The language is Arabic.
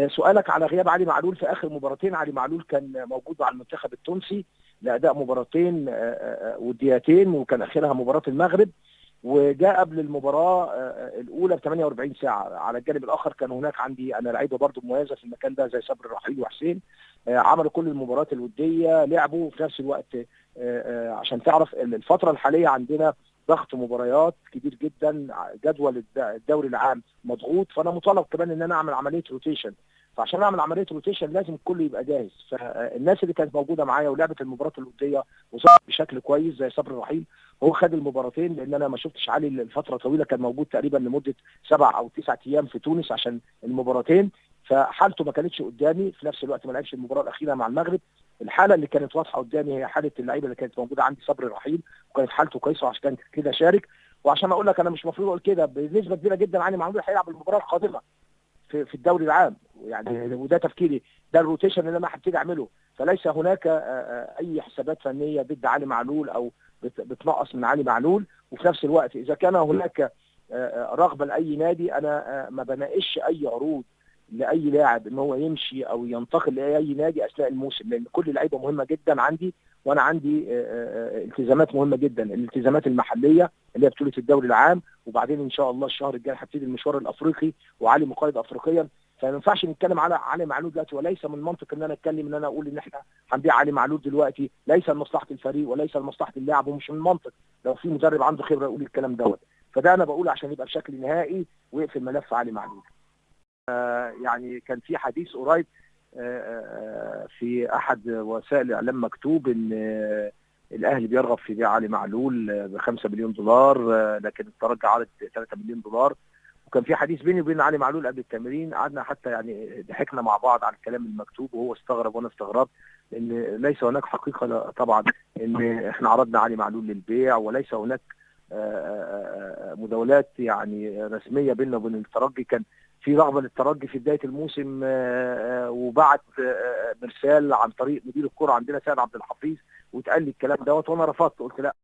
سؤالك على غياب علي معلول في اخر مباراتين. علي معلول كان موجود مع المنتخب التونسي لاداء مباراتين وديتين، وكان اخرها مباراه المغرب، وجاء قبل المباراه الاولى ب 48 ساعه. على الجانب الاخر كان هناك عندي انا لعيبه برضو مميزه في المكان ده زي صبري رحيل وحسين، عملوا كل المباريات الوديه، لعبوا في نفس الوقت. عشان تعرف الفتره الحاليه عندنا ضغط مباريات كبير جدا، جدول الدوري العام مضغوط، فانا مطالب كمان ان انا اعمل عمليه روتيشن. فعشان اعمل عمليه روتيشن لازم الكل يبقى جاهز. فالناس اللي كانت موجوده معايا ولعبت المباراه الوديه وظهرت بشكل كويس زي صبري رحيل، هو خد المباراتين، لان انا ما شفتش علي لفتره طويله، كان موجود تقريبا لمده 7 أو 9 ايام في تونس عشان المباراتين، فحالته ما كانتش قدامي. في نفس الوقت ما لعبش المباراه الاخيره مع المغرب. الحاله اللي كانت واضحه قدامي هي حاله اللعيبه اللي كانت موجوده عندي، صبري رحيل، وكانت حالته كويسه وعشان كده شارك. وعشان اقول لك انا مش المفروض اقول كده، بنسبه كبيره جدا علي معلول هيلعب المباراه القادمه في الدوري العام، يعني وده تفكيري، ده الروتيشن اللي انا هبتدي اعمله. فليس هناك اي حسابات فنيه ضد علي معلول او بتنقص من علي معلول. وفي نفس الوقت اذا كان هناك رغبه لاي نادي، انا ما بناقش اي عروض لاي لاعب ان هو يمشي او ينتقل لاي نادي اثناء الموسم، لان كل اللعيبه مهمه جدا عندي، وانا عندي التزامات مهمه جدا، الالتزامات المحليه اللي هي بطوله الدوري العام، وبعدين ان شاء الله الشهر الجاي هبتدي المشوار الافريقي وعلي مقيد افريقيا. فما ينفعش نتكلم على علي معلول دلوقتي، وليس من المنطق ان انا اتكلم ان انا اقول ان احنا هنبيع علي معلول دلوقتي، ليس لمصلحه الفريق وليس لمصلحه اللاعب، ومش من المنطق لو في مدرب عنده خبره يقول الكلام دوت. فده انا بقول عشان يبقى بشكل نهائي ويقفل ملف علي معلول. يعني كان في حديث قريب في احد وسائل الاعلام مكتوب ان الاهلي بيرغب في بيع علي معلول ب 5 مليون دولار، لكن الترجي عرض 3 مليون دولار. وكان في حديث بيني وبين علي معلول قبل التمرين، قعدنا حتى يعني ضحكنا مع بعض على الكلام المكتوب، وهو استغرب وانا استغربت، ان ليس هناك حقيقه طبعا ان احنا عرضنا علي معلول للبيع، وليس هناك مداولات يعني رسميه بيننا وبين الترجي. كان في رغبه للترجي في بدايه الموسم، وبعت مرسال عن طريق مدير الكره عندنا سيد عبد الحفيظ، واتقال لي الكلام دوت، وانا رفضت، قلت لا